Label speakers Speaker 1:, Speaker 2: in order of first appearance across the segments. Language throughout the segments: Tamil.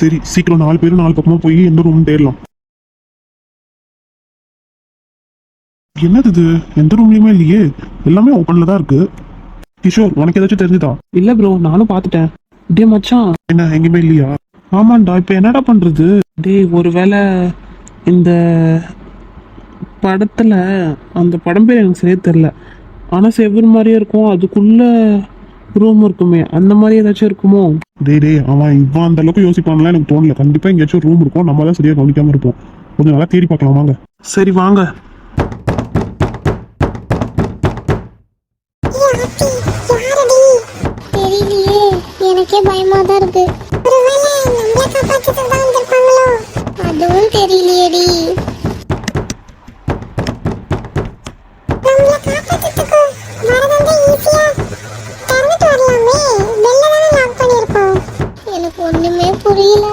Speaker 1: சரி சீக்கிரம் 4 பேரும் 4 பக்கமா போய் எந்த ரூம் தேடலாம். என்னது இது, எந்த ரூம்லயுமே இல்லையே, எல்லாமே ஓப்பன்ல தான் இருக்கு. கிஷோர் உனக்கு ஏதாச்சும் தெரிஞ்சுதா?
Speaker 2: இல்ல ப்ரோ, நானும் பார்த்துட்டேன். டே மச்சான்.
Speaker 1: என்ன எங்கேயுமே இல்லையா?
Speaker 2: ஆமாண்டா, இப்ப என்னடா பண்றது? டேய், ஒருவேளை இந்த படத்துல அந்த படம் பேர் எனக்கு சரியா தெரியல, ஆனா செவ்வறு மாதிரியே இருக்கும், அதுக்குள்ள ரூம் இருக்குமே, அந்த மாதிரி ஏதாச்சும் இருக்குமோ?
Speaker 1: டேய் அவன் இவன் அந்த அளவுக்கு யோசிப்பான்லாம் எனக்கு தோணல. கண்டிப்பா எங்கேயாச்சும் ரூம் இருக்கும், நம்ம தான் சரியா கவனிக்காம இருப்போம். கொஞ்சம் நல்லா தேடி பார்க்கலாம் வாங்க.
Speaker 2: சரி வாங்க.
Speaker 3: தெரியலையே, எனக்கே பயமா தான் இருக்கு. ஒருவேளை நம்மள காப்பாத்திட்டு தான் வந்திருப்பாங்களோ? அதுவும் தெரியலையேடி. நம்மள காப்பாத்திட்டு வரதா ஈஸியா திறந்துட்டு வரலாமே, பெல்ல தானே லாக் பண்ணிருக்கோம். எனக்கு ஒண்ணுமே புரியல.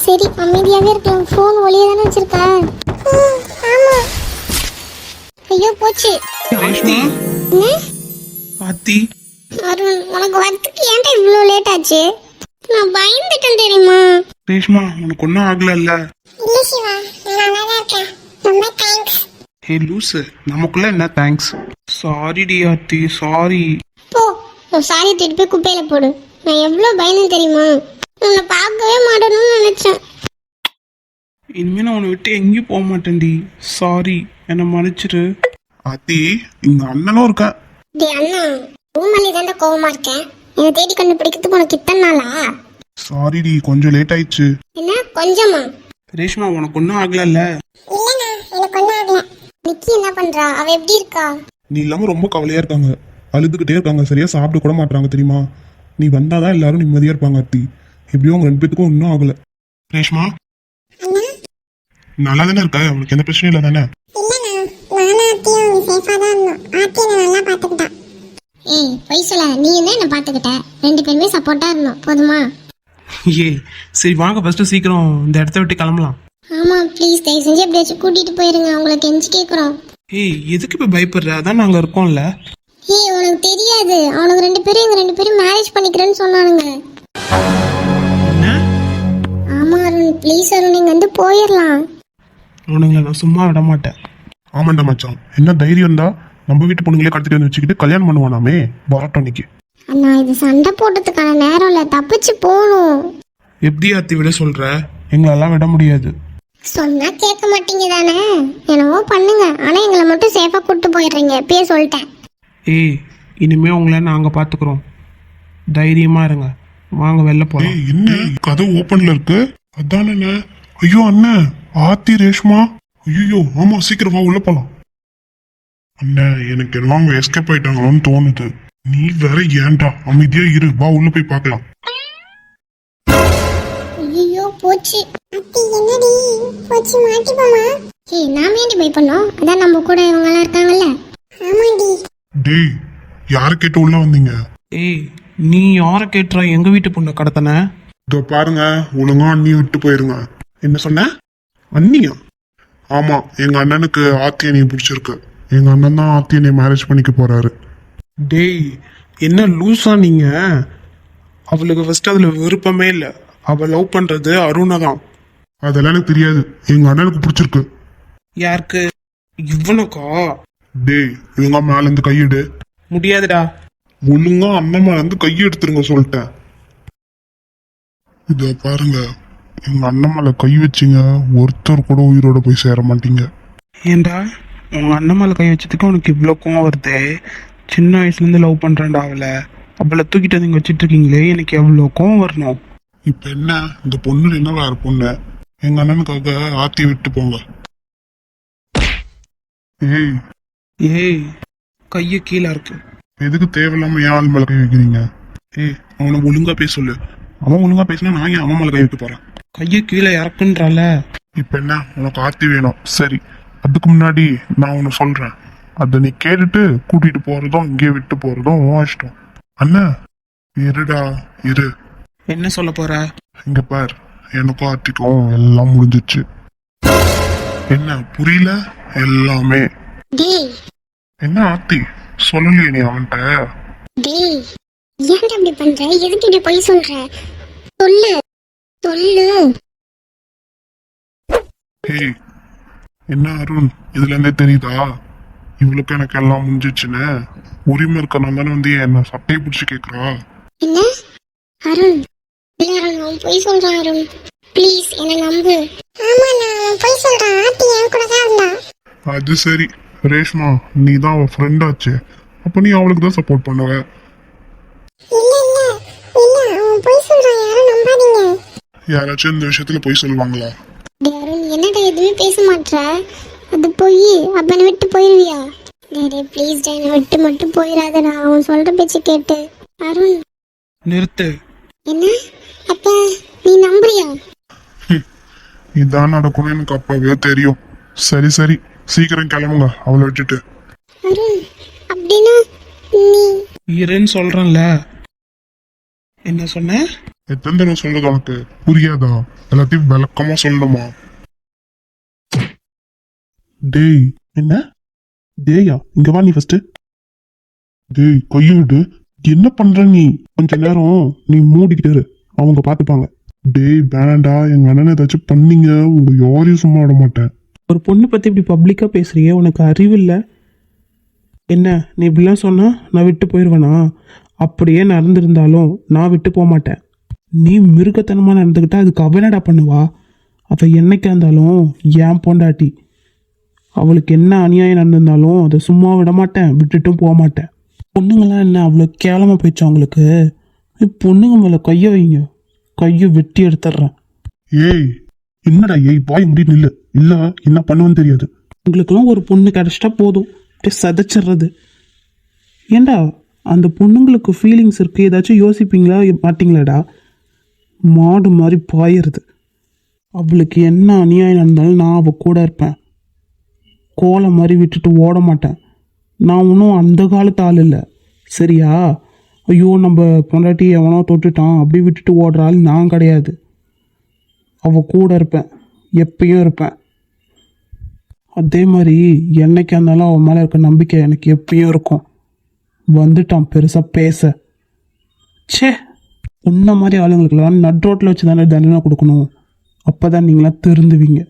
Speaker 3: சரி அமைதியாவே இருக்கலாம், போன் ஒளிய தானே வச்சிருக்க. ஆமா. ஐயோ போச்சு.
Speaker 2: ரேஷ்மா.
Speaker 3: என்ன
Speaker 2: ஆத்தி.
Speaker 3: அருண், உனக்கு வரத்துக்கு ஏன்டா இவ்வளோ லேட் ஆச்சு? நான் பயந்துட்டேன் தெரியுமா?
Speaker 1: ரேஷ்மா உனக்கு ஒன்றும் ஆகல?
Speaker 3: இல்ல சிவா, நான் நல்லா தான் இருக்கேன். ரொம்ப தேங்க்ஸ்.
Speaker 1: ஹே லூசு, நமக்குள்ள என்ன தேங்க்ஸ்?
Speaker 2: சாரி டி ஆத்தி, சாரி.
Speaker 3: போ, உன் சாரி தூக்கிட்டு போய் குப்பையில போடு. நான் எவ்வளோ பயந்தேன் தெரியுமா? உன்னை பார்க்கவே மாட்டேன்னு நினைச்சேன்.
Speaker 2: இனிமே நான் உன்னை விட்டு எங்கேயும் போக மாட்டேன்டி. சாரி, என்னை மன்னிச்சிரு.
Speaker 1: ஆத்தி, இங்க அண்ணனும் இருக்கா.
Speaker 3: டேய் அண்ணா, பூமாலி தாண்டா கோவமா இருக்கேன். என்னை தேடி கண்டுபிடிக்கிறதுக்கு உனக்கு இத்தனை நாளா?
Speaker 1: சாரிடி, கொஞ்சம் லேட் ஆயிடுச்சு.
Speaker 3: என்ன கொஞ்சமா?
Speaker 2: ரேஷ்மா உனக்கு ஒன்றும் ஆகல?
Speaker 3: இல்லண்ணா, எனக்கு ஒன்றும் ஆகல. நிக்கி என்ன பண்றா? அவ எப்படி இருக்கா?
Speaker 1: நீ இல்லாம ரொம்ப கவலையா இருக்காங்க, அழுதுகிட்டே இருக்காங்க, சரியா சாப்பிட கூட மாட்டாங்க தெரியுமா? நீ வந்தாதான் எல்லாரும் நிம்மதியா இருப்பாங்க ஆத்தி. எப்படியும் உங்க 2 பேத்துக்கும் ஒன்றும் ஆகல. ரேஷ்மா நல்லா தானே இருக்க, உனக்கு எந்த பிரச்சனையும் இல்லை தானே?
Speaker 3: இல்லண்ணா, நானும் ஆத்தியும் சேஃபா தான் இருந்தோம். ஆத்தி என்னை நல்லா பார்த்துக்கிட்டா. ஏய் பொய் சொல்லாத, நீ என்ன பார்த்துக்கிட்ட? 2 பேருமே சப்போர்ட்டா இருந்தோம், போதுமா?
Speaker 2: ஏ சரி வாங்க, ஃபர்ஸ்ட் சீக்கிரம் இந்த இடத்த விட்டு கிளம்பலாம்.
Speaker 3: ஆமா ப்ளீஸ், தயவு செஞ்சு எப்படியாச்சும் கூட்டிட்டு போயிருங்க, உங்களுக்கு கெஞ்சி கேட்குறோம்.
Speaker 2: ஏய் எதுக்கு இப்போ பயப்படுற? அதான் நாங்கள் இருக்கோம்ல.
Speaker 3: ஏய் உனக்கு தெரியாது, அவனுக்கு 2 பேரும் எங்க 2 பேரும் மேரேஜ் பண்ணிக்கிறேன்னு சொன்னானுங்க.
Speaker 2: என்ன?
Speaker 3: ஆமா அருண், ப்ளீஸ் அருண், நீங்க வந்து போயிடலாம்.
Speaker 2: அவனுங்களை நான் சும்மா விட மாட்டேன்.
Speaker 1: ஆமாண்டா மச்சான், என்ன தைரியம் தான் நம்ம வீட்டு பொண்ணுங்களே கடத்திட்டு வந்து வச்சுக்கிட்டு கல்யாணம் பண்ணுவானாமே, வரட்டும் இன்னைக்கு.
Speaker 3: அண்ணா இது சண்டை போடுறதுக்கான நேரம் இல்ல, தப்பிச்சு போகணும்.
Speaker 2: எப்படி ஆத்தி விட சொல்ற? எங்களெல்லாம் விட முடியாது.
Speaker 3: சொன்னா கேட்க மாட்டீங்க தானே? என்னவோ பண்ணுங்க, ஆனா எங்களை மட்டும் சேஃபா கூட்டு போயிடுறீங்க, எப்பயே சொல்லிட்டேன்.
Speaker 2: ஏய் இனிமே உங்களை நாங்கள் பார்த்துக்குறோம், தைரியமா இருங்க. வாங்க வெளில போகலாம்.
Speaker 1: ஏய், என்ன கதை ஓப்பன்ல இருக்கு? அதானே. ஐயோ அண்ணன், ஆத்தி ரேஷ்மா. ஐயோ ஆமா, சீக்கிரம் வா, உள்ள போலாம். அண்ணன், எனக்கு எல்லாம் அவங்க எஸ்கேப் ஆயிட்டாங்களோன்னு தோணுது. நீ வேற ஏன்டா அமைதியா இரு, வா உள்ள போய் பார்க்கலாம்.
Speaker 3: ஐயோ போச்சு. அத்தி என்னடி போச்சு, மாட்டிப்போமா? ஏய் நாம ஏன்டி பை பண்ணோம்? அதான் நம்ம கூட இவங்க எல்லாம் இருக்காங்கல்ல. ஆமாடி.
Speaker 1: டேய், யாரை கேட்டு உள்ள வந்தீங்க?
Speaker 2: ஏய் நீ யாரை கேட்டுற எங்க வீட்டு பொண்ணை கடத்தன?
Speaker 1: இதோ பாருங்க, ஒழுங்கா அண்ணியை விட்டு போயிருங்க. என்ன சொன்ன? அண்ணியா? ஆமா, எங்க அண்ணனுக்கு ஆத்தி அண்ணியை பிடிச்சிருக்கு. எங்க அண்ணன் தான் ஆத்தி அண்ணியை மேரேஜ் பண்ணிக்க போறாரு.
Speaker 2: டேய் என்ன லூஸா நீங்க? அவளுக்கு ஃபர்ஸ்ட் அதுல விருப்பமே இல்லை. அவ லவ் பண்றது அருணை தான்.
Speaker 1: அதெல்லாம் எனக்கு தெரியாது, எங்க அண்ணனுக்கு பிடிச்சிருக்கு.
Speaker 2: யாருக்கு? இவனுக்கா?
Speaker 1: டேய், ஒழுங்கா மேல இருந்து கையெடு.
Speaker 2: முடியாதுடா.
Speaker 1: ஒழுங்கா அண்ணன் மேல இருந்து கையை எடுத்துருங்க சொல்லிட்டேன். இத பாருங்க, எங்க அண்ணன் மேல கை வச்சிங்க, ஒருத்தர் கூட உயிரோட போய் சேர மாட்டீங்க.
Speaker 2: ஏண்டா உங்க அண்ணன் மேல கை வச்சதுக்கு உனக்கு இவ்வளோ கோவம் வருது? சின்ன வயசுல இருந்து லவ் பண்றேன்டா அவளை தூக்கிட்டு வந்து இங்க வச்சிட்டு இருக்கீங்களே, எனக்கு எவ்வளோ கோவம் வரணும்.
Speaker 1: இப்ப என்ன, இந்த பொண்ணு என்ன வேற பொண்ணு? எங்க அண்ணனுக்காக ஆத்தி விட்டு போங்க. ஏய்
Speaker 2: ஏய் கைய கீழே இருக்கு.
Speaker 1: எதுக்கு தேவையில்லாம ஏன் ஆள் மேல கை வைக்கிறீங்க? ஏய், அவனை ஒழுங்கா பேச சொல்லு. அவன் ஒழுங்கா பேசினா நான் ஏன் அவன் மேல கை வைக்க போறேன்?
Speaker 2: கைய கீழே இறக்குன்றால.
Speaker 1: இப்ப என்ன, உனக்கு ஆத்தி வேணும்? சரி, அதுக்கு முன்னாடி நான் உன்னை சொல்றேன், அதை நீ கேட்டுட்டு கூட்டிட்டு போறதும் இங்கே விட்டு போறதும் உன் இஷ்டம். அண்ணா இருடா இரு.
Speaker 2: என்ன சொல்ல போற?
Speaker 1: இங்க பார், எனக்கும் ஆத்திக்கும் எல்லாம் முடிஞ்சிச்சு. என்ன புரியல? எல்லாமே.
Speaker 3: டேய்
Speaker 1: என்ன ஆத்தி சொல்லலையே நீ அவன்கிட்ட?
Speaker 3: டேய் ஏன்டா இப்படி பண்ற? எதுக்கு இப்படி போய் சொல்ற? சொல்லு. சொல்லு.
Speaker 1: ஏய், என்ன அருண், இதுல இருந்தே தெரியுதா இவளுக்கு எனக்கு எல்லாம் முடிஞ்சிச்சுன்னு? உரிமை இருக்கணும் தானே வந்து என்ன சட்டையை பிடிச்சி கேக்குறா?
Speaker 3: என்ன அருண்? இல்ல அருண், அவன் பொய் சொல்றான் அருண். ப்ளீஸ் என்ன நம்பு. ஆமா, நான் பொய் சொல்றான். ஆத்தி என் கூட தான் இருந்தா.
Speaker 1: அது சரி ரேஷ்மா, நீ தான் அவ ஃப்ரெண்ட் ஆச்சு, அப்ப நீ அவளுக்கு தான் சப்போர்ட் பண்ணுவ.
Speaker 3: இல்ல இல்ல இல்ல, அவன் பொய் சொல்றான். யாரும் நம்பாதீங்க.
Speaker 1: யாராச்சும் இந்த விஷயத்துல போய் சொல்லுவாங்களா?
Speaker 3: டேய் அருண், என்னடா எதுவுமே பேச மாட்ற? அது போய் அப்ப என்னை விட்டு போயிருவியா? டேய் ப்ளீஸ் டே, என்னை விட்டு மட்டும் போயிடாதடா. அவன் சொல்ற பேச்சு கேட்டு. அருண்.
Speaker 2: நிறுத்து.
Speaker 3: என்ன? அப்ப நீ நம்புறியா?
Speaker 1: இதான் நடக்கும்னு எனக்கு அப்பவே தெரியும். சரி சரி, சீக்கிரம் கிளம்புங்க அவளை விட்டுட்டு.
Speaker 3: அருண், அப்படின்னா நீ
Speaker 2: இருன்னு சொல்றேன்ல. என்ன சொன்ன?
Speaker 1: எத்தனை தடவை சொல்றது உனக்கு புரியாதா? எல்லாத்தையும் விளக்கமா சொல்லணுமா? டேய். என்ன டேயா? இங்க வா நீ ஃபர்ஸ்ட். டேய் கையை விடு. என்ன பண்ற நீ? கொஞ்ச நேரம் நீ மூடிக்கிட்டு இரு, அவங்க பாத்துப்பாங்க. டேய் வேணாண்டா, எங்க அண்ணன் ஏதாச்சும் பண்ணீங்க உங்க யாரையும் சும்மா விட மாட்டேன்.
Speaker 2: ஒரு பொண்ணு பத்தி இப்படி பப்ளிக்கா பேசுறியே, உனக்கு அறிவு இல்ல? என்ன நீ இப்படிலாம் சொன்னா நான் விட்டு போயிடுவேனா? அப்படியே நடந்திருந்தாலும் நான் விட்டு போக மாட்டேன். நீ மிருகத்தனமா நடந்துக்கிட்டா அதுக்கு அவ என்னடா பண்ணுவா? அவ என்னைக்கா இருந்தாலும் ஏன் பொண்டாட்டி. அவளுக்கு என்ன அநியாயம் நடந்திருந்தாலும் அதை சும்மா விட மாட்டேன், விட்டுட்டும் போக மாட்டேன். பொண்ணுங்களாம் என்ன அவ்வளோ கேவலமாக போயிடுச்சு அவங்களுக்கு? பொண்ணுங்க மேலே கையை வைங்க, கையை வெட்டி எடுத்துட்றேன்.
Speaker 1: ஏய் என்னடா ஏய், பாய் முடி நில்லு, இல்ல என்ன பண்ணுவேன்னு தெரியாது.
Speaker 2: உங்களுக்கெல்லாம் ஒரு பொண்ணு கிடச்சிட்டா போதும், அப்படியே சதைச்சிடுறது. ஏண்டா அந்த பொண்ணுங்களுக்கு ஃபீலிங்ஸ் இருக்குது, ஏதாச்சும் யோசிப்பீங்களா மாட்டிங்களாடா? மாடு மாதிரி பாயிடுது. அவளுக்கு என்ன அநியாயம் நடந்தாலும் நான் அவள் கூட இருப்பேன். கோலை மாதிரி விட்டுட்டு ஓட மாட்டேன். நான் ஒன்றும் அந்த காலத்து ஆள் இல்லை, சரியா? ஐயோ நம்ம பொண்டாட்டி எவனோ தொட்டுட்டான் அப்படி விட்டுட்டு ஓடுற ஆள் நான் கிடையாது. அவள் கூட இருப்பேன், எப்பயும் இருப்பேன். அதே மாதிரி என்னைக்கா இருந்தாலும் அவன் மேலே இருக்க நம்பிக்கை எனக்கு எப்பயும் இருக்கும். வந்துட்டான் பெருசாக பேச. சே, உன்ன மாதிரி ஆளுங்களுக்கெல்லாம் நட்ரோட்டில் வச்சு தானே தண்டனை கொடுக்கணும். அப்போ தான் நீங்களாம் திருந்துவீங்க.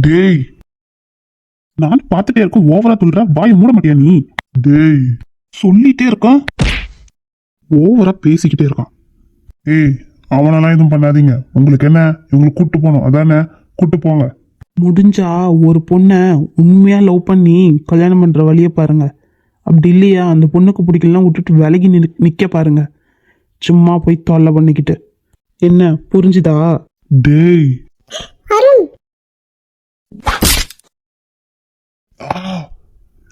Speaker 1: டேய் நான் பார்த்துட்டே இருக்கேன், ஓவரா சொல்ற, வாயை மூட மாட்டியா நீ? டேய் சொல்லிட்டே இருக்கான், ஓவரா பேசிக்கிட்டே இருக்கான். ஏய் அவனெல்லாம் எதுவும் பண்ணாதீங்க. உங்களுக்கு என்ன, இவங்களுக்கு கூட்டு போகணும் அதானே? கூட்டு போங்க.
Speaker 2: முடிஞ்சா ஒரு பொண்ணை உண்மையாக லவ் பண்ணி கல்யாணம் பண்ணுற வழியை பாருங்க. அப்படி இல்லையா அந்த பொண்ணுக்கு பிடிக்கலாம் விட்டுட்டு விலகி நிற்க பாருங்க. சும்மா போய் தொல்லை பண்ணிக்கிட்டு. என்ன புரிஞ்சுதா?
Speaker 1: டேய்
Speaker 3: அருண்.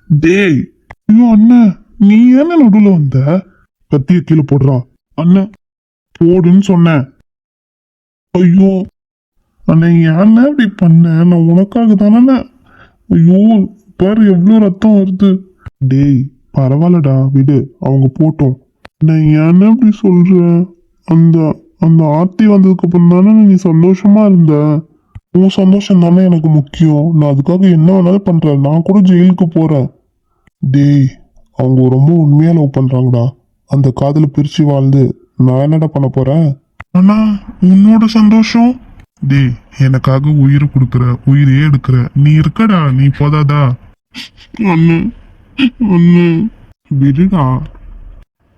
Speaker 1: டேய் ஐயோ அண்ணன், நீ என்ன நடுவுல வந்த? கத்திய கீழே போடுறா. அண்ணன் போடுன்னு சொன்னேன். ஐயோ அண்ணன் ஏன்னா இப்படி பண்ண? நான் உனக்காக தானே. ஐயோ பாரு எவ்வளவு ரத்தம் வருது. டேய் பரவாயில்லடா விடு, அவங்க போட்டோம். நான் ஏன்னா இப்படி சொல்றேன்? அந்த அந்த ஆர்த்தி வந்ததுக்கு அப்புறம் தானே நீ சந்தோஷமா இருந்த. உன் சந்தோஷம் தானே எனக்கு முக்கியம். நான் அதுக்காக என்ன வேணாலும் பண்றேன். நான் கூட ஜெயிலுக்கு போறேன். டேய் அவங்க ரொம்ப உண்மையா லவ் பண்றாங்கடா. அந்த காதல பிரிச்சு வாழ்ந்து நான் என்னடா பண்ண போறேன்? ஆனா உன்னோட சந்தோஷம். டேய் எனக்காக உயிர் கொடுக்குற, உயிரே எடுக்கிற நீ இருக்கடா, நீ போதாதா? அண்ணு அண்ணு விடுடா,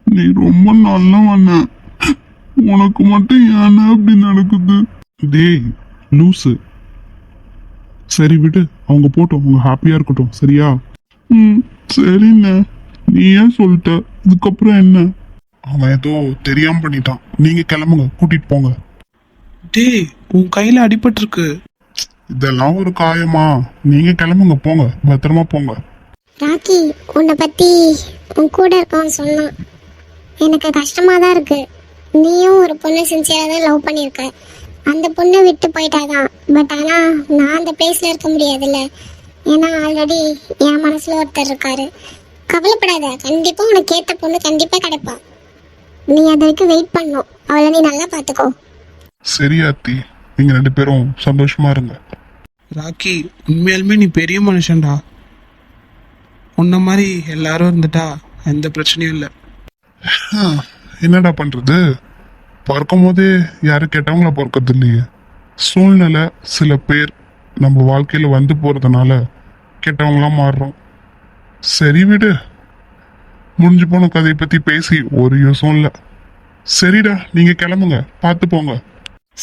Speaker 1: நீ ரொம்ப நல்லவண்ண. உனக்கு மட்டும் ஏன்னா அப்படி நடக்குது? டேய் லூசு. சரி விடு, அவங்க போட்டோம், அவங்க ஹாப்பியா இருக்கட்டும் சரியா? சரிண்ண, நீ ஏன் சொல்லிட்ட? இதுக்கப்புறம் என்ன? அவன் ஏதோ தெரியாம பண்ணிட்டான். நீங்க கிளம்புங்க, கூட்டிட்டு போங்க.
Speaker 2: டேய் உன் கையில் அடிபட்டிருக்கு.
Speaker 1: இதெல்லாம் ஒரு காயமா? நீங்க கிளம்புங்க, போங்க, பத்திரமா போங்க.
Speaker 3: ராக்கி, உன்னை பத்தி உன் கூட இருக்கவன் சொன்னான். எனக்கு கஷ்டமா தான் இருக்கு. நீயும் ஒரு பொண்ணை சின்சியரா தான் லவ் பண்ணியிருக்க. அந்த பொண்ணை விட்டு போயிட்டாதான். பட் ஆனா நான் அந்த பிளேஸ்ல இருக்க முடியாதுல்ல. ஏன்னா ஆல்ரெடி என் மனசுல ஒருத்தர் இருக்காரு. கவலைப்படாத, கண்டிப்பா உனக்கு ஏத்த பொண்ணு கண்டிப்பா கிடைப்பா. நீ அது வரைக்கும் வெயிட் பண்ணும். அவளை நீ நல்லா பாத்துக்கோ.
Speaker 1: சரி ஆர்த்தி, நீங்க 2 பேரும் சந்தோஷமா இருங்க.
Speaker 2: ராக்கி உண்மையாலுமே நீ பெரிய மனுஷன்டா. உன்ன மாதிரி எல்லாரும் இருந்துட்டா எந்த பிரச்சனையும் இல்லை.
Speaker 1: என்னடா பண்றது? பிறக்கும் போதே யாரும் கெட்டவங்கள பிறக்கிறது இல்லையே. சூழ்நிலை சில பேர் நம்ம வாழ்க்கையில வந்து போறதுனால கெட்டவங்களா மாறுறோம். சரி விடு, முடிஞ்சு போன கதையை பத்தி பேசி ஒரு யூஸும் இல்லை. சரிடா, நீங்க கிளம்புங்க, பார்த்து போங்க.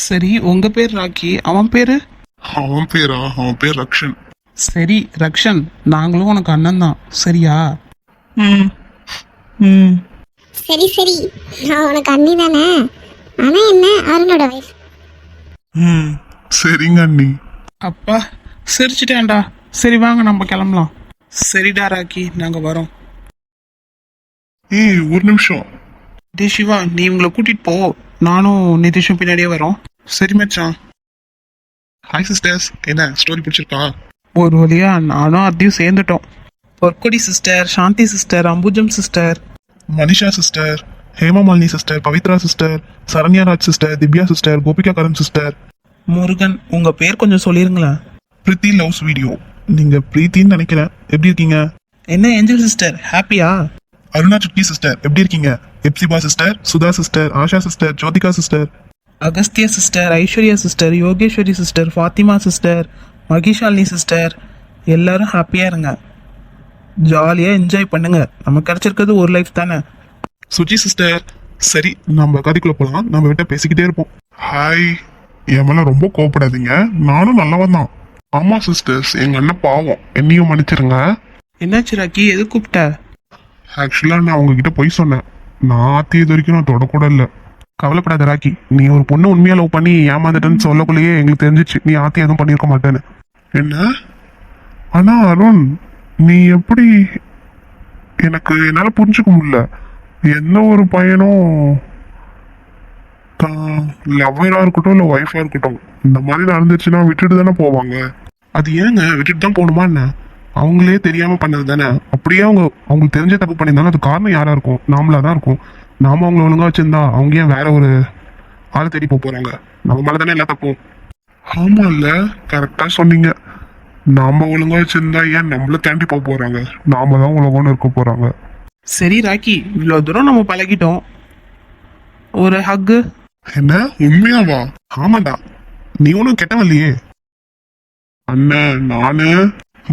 Speaker 2: சரி உங்க பேர் ராக்கி, அவன் பேரு?
Speaker 1: அவன் பேர் ரக்ஷன்.
Speaker 2: சரி ரக்ஷன், நாங்களும் உனக்கு அண்ணன் தான், சரியா?
Speaker 1: ம் ம்
Speaker 3: சரி சரி, நான் உனக்கு அண்ணி தானே. ஆனா என்ன, அருணோட வைஃப்.
Speaker 1: ம் சரிங்க அண்ணி.
Speaker 2: அப்பா சிரிச்சிட்டேன்டா. சரி வாங்க நம்ம கிளம்பலாம். சரிடா ராக்கி, நாங்க வரோம்.
Speaker 1: ஏய் ஒரு நிமிஷம்.
Speaker 2: டே சிவா, நீ இவங்களை கூட்டிட்டு போ, நானும் நிதிஷும் பின்னாடியே வரோம். சரி மச்சான்.
Speaker 1: ஹாய் சிஸ்டர்ஸ், என்ன ஸ்டோரி பிடிச்சிருக்கா?
Speaker 2: ஒரு வழியா நானும் அதையும் சேர்ந்துட்டோம். Porkodi sister, Shanthi sister, Ambujam sister,
Speaker 1: Manisha sister, Hemamalini sister, Pavithra sister, Saranya Raj sister, Divya sister, Gopika Karan sister.
Speaker 2: Murugan. உங்க பேர் கொஞ்சம் சொல்லிருங்களேன்.
Speaker 1: பிரீத்தி லவ்ஸ் வீடியோ. நீங்க பிரீத்தின்னு நினைக்கிறேன். எப்படி இருக்கீங்க?
Speaker 2: என்ன ஏஞ்சல் சிஸ்டர், ஹாப்பியா?
Speaker 1: அருணா சுட்டி சிஸ்டர் எப்படி இருக்கீங்க? Hepzibah sister, Sudha sister, Asha sister, Jyothika sister,
Speaker 2: Agasthya sister, Aishwarya sister, Yogeswari sister, Fathima sister, Mahishalini sister, எல்லாரும் ஹாப்பியா இருங்க, ஜாலியா என்ஜாய் பண்ணுங்க. நமக்கு கிடைச்சிருக்கிறது ஒரு லைஃப் தானே.
Speaker 1: சுஜி சிஸ்டர். சரி, நம்ம கதைக்குள்ள போலாம். நம்ம கிட்ட பேசிக்கிட்டே இருப்போம். ஹாய். என் மேல ரொம்ப கோவப்படாதீங்க, நானும் நல்லவன் தான். ஆமா சிஸ்டர்ஸ், எங்க அண்ணன் பாவம், என்னையும் மன்னிச்சிருங்க.
Speaker 2: என்னாச்சு ராக்கி, எது கூப்பிட்ட?
Speaker 1: ஆக்சுவலா நான் உங்ககிட்ட போய் சொன்னேன். நான் ஆத்தி இது வரைக்கும் நான் தொடக்கூட இல்லை. கவலைப்படாத ராக்கி, நீ ஒரு பொண்ணு உண்மையா லவ் பண்ணி ஏமாந்துட்டேன்னு சொல்லக்குள்ளேயே எங்களுக்கு தெரிஞ்சிச்சு நீ ஆத்தி எதுவும் பண்ணியிருக்க மாட்டேன்னு. என்ன? ஆனா அருண், நீ எப்படி? எனக்கு என்னால புரிஞ்சுக்க முடியல. எந்த ஒரு பையனும் லவ்வரா இருக்கட்டும் இல்லை ஒய்ஃபா இருக்கட்டும், இந்த மாதிரி நடந்துச்சுன்னா விட்டுட்டு தானே போவாங்க. அது ஏங்க விட்டுட்டு தான் போகணுமா என்ன? அவங்களே தெரியாம பண்ணது தானே. அப்படியே அவங்களுக்கு தெரிஞ்ச தப்பு பண்ணியிருந்தாலும் அது காரணம் யாரா இருக்கும்? நாமளா தான் இருக்கும். நாம அவங்கள ஒழுங்கா வச்சிருந்தா அவங்க ஏன் வேற ஒரு ஆளை தேடி போறாங்க? நம்ம மேல தானே எல்லா தப்பும். ஆமா இல்ல, கரெக்டா சொன்னீங்க. நாம ஒழுங்கா வச்சிருந்தா ஏன் நம்மள தாண்டி போறாங்க? நாம தான் உலகம்னு இருக்க போறாங்க.
Speaker 2: சரி ராக்கி, இவ்வளோ தூரம் நம்ம பழகிட்டோம், ஒரு ஹக்கு.
Speaker 1: என்ன உண்மையாவா? ஆமாடா, நீ ஒன்றும் கெட்டவன் இல்லையே. அண்ணன் நானு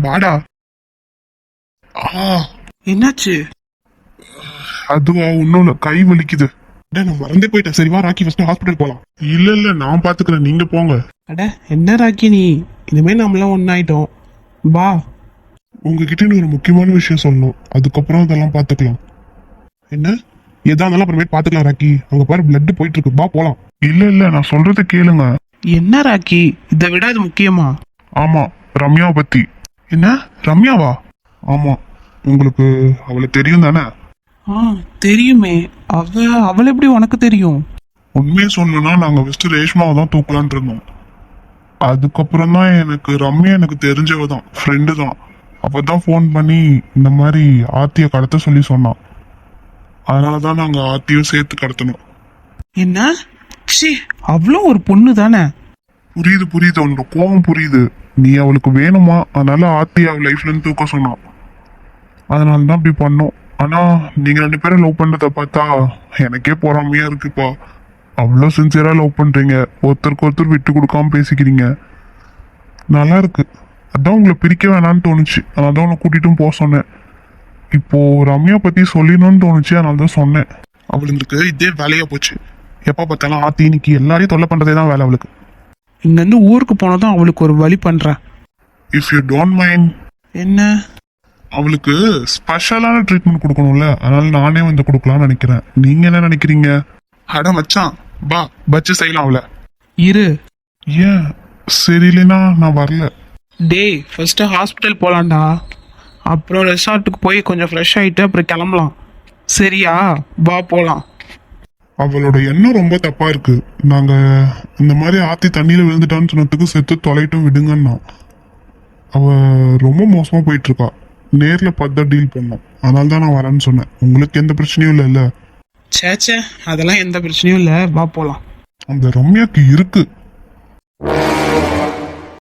Speaker 1: வாடா.
Speaker 2: என்னாச்சு?
Speaker 1: அதுவா ஒன்றும் இல்லை, கை வலிக்குது. நான் மறந்தே போயிட்டேன். சரி வா ராக்கி, ஃபர்ஸ்ட் ஹாஸ்பிட்டல் போலாம். இல்ல நான் பாத்துக்கிறேன், நீங்க போங்க.
Speaker 2: அட என்ன ராக்கி, நீ இனிமே நம்மளாம் ஒன்னாயிட்டோம், வா.
Speaker 1: உங்ககிட்ட ஒரு முக்கியமான விஷயம் சொல்லணும், அதுக்கப்புறம் அதெல்லாம் பாத்துக்கலாம். என்ன? எதா இருந்தாலும் அப்புறமேட்டு பாத்துக்கலாம் ராக்கி. அங்க பாரு பிளட் போயிட்டு இருக்கு, வா போலாம். இல்ல நான் சொல்றதை கேளுங்க.
Speaker 2: என்ன ராக்கி, இதை விட அது முக்கியமா?
Speaker 1: ஆமா, ரம்யாவை பத்தி. என்ன ரம்யாவா? ஆமா, உங்களுக்கு அவளை தெரியும் தானே?
Speaker 2: தெரியுமே. அவள் எப்படி உனக்கு தெரியும்?
Speaker 1: உண்மையை சொல்லணும்னா நாங்க ஃபர்ஸ்ட் ரேஷ்மாவை தான் தூக்கலான் இருந்தோம். அதுக்கப்புறம் தான் எனக்கு ரம்யா எனக்கு தெரிஞ்சவ தான், ஃப்ரெண்டு தான். அப்பதான் ஃபோன் பண்ணி இந்த மாதிரி ஆத்தியை கடத்த சொல்லி சொன்னான். அதனாலதான் நாங்க ஆத்தியும் சேர்த்து கடத்தணும்.
Speaker 2: என்ன? சி, அவ்வளோ ஒரு பொண்ணு தானே.
Speaker 1: புரியுது, உன்னோட கோபம் புரியுது. நீ அவளுக்கு வேணுமா, அதனால ஆத்தி அவள் லைஃப்ல இருந்து தூக்க சொன்னான். அதனாலதான் அப்படி பண்ணோம். ஆனா நீங்க 2 பேரும் லவ் பண்றத பார்த்தா எனக்கே பொறாமையா இருக்குப்பா. அவ்வளோ சின்சியரா லவ் பண்றீங்க, ஒருத்தருக்கு ஒருத்தர் விட்டு கொடுக்காம பேசிக்கிறீங்க, நல்லா இருக்கு. அதான் உங்களை பிரிக்க வேணான்னு தோணுச்சு, அதனால தான் உன்னை கூட்டிட்டும் போக சொன்னேன். இப்போ ரம்யா பத்தி சொல்லணும்னு தோணுச்சு, அதனால தான் சொன்னேன். அவளுங்களுக்கு இதே வேலையா போச்சு. எப்ப பார்த்தாலும் ஆத்தி இன்னைக்கு எல்லாரையும் தொல்லை பண்றதே தான் வேலை அவளுக்கு.
Speaker 2: இங்கேருந்து ஊருக்கு போனதும் அவளுக்கு ஒரு வழி பண்றேன்.
Speaker 1: If you don't mind.
Speaker 2: என்ன?
Speaker 1: அவளுக்கு ஸ்பெஷலான ட்ரீட்மெண்ட் கொடுக்கணும்ல, அதனால நானே வந்து கொடுக்கலாம்னு நினைக்கிறேன். நீங்க என்ன நினைக்கிறீங்க? அட மச்சான், பா பச்சு செய்யலாம் அவளை.
Speaker 2: இரு.
Speaker 1: ஏன் சரியில்லைனா நான் வரல.
Speaker 2: டேய், ஃபர்ஸ்ட் ஹாஸ்பிட்டல் போலாம்டா, அப்புறம் ரெசார்ட்டுக்கு போய் கொஞ்சம் ஃப்ரெஷ் ஆயிட்டு அப்புறம் கிளம்பலாம், சரியா? வா போலாம்.
Speaker 1: அவளோட எண்ணம் ரொம்ப தப்பா இருக்கு. நாங்க இந்த மாதிரி ஆத்தி தண்ணியில விழுந்துட்டான்னு சொன்னதுக்கு செத்து தொலைட்டும் விடுங்கன்னா. அவ ரொம்ப மோசமா போயிட்டு இருக்கா. நேர்ல பார்த்து டீல் பண்ணோம், அதனால தான் நான் வரேன்னு சொன்னேன். உங்களுக்கு எந்த பிரச்சனையும் இல்லைல்ல?
Speaker 2: சேச்சே, அதெல்லாம் எந்த பிரச்சனையும் இல்லை, வா போலாம்.
Speaker 1: அந்த ரம்யாக்கு இருக்கு.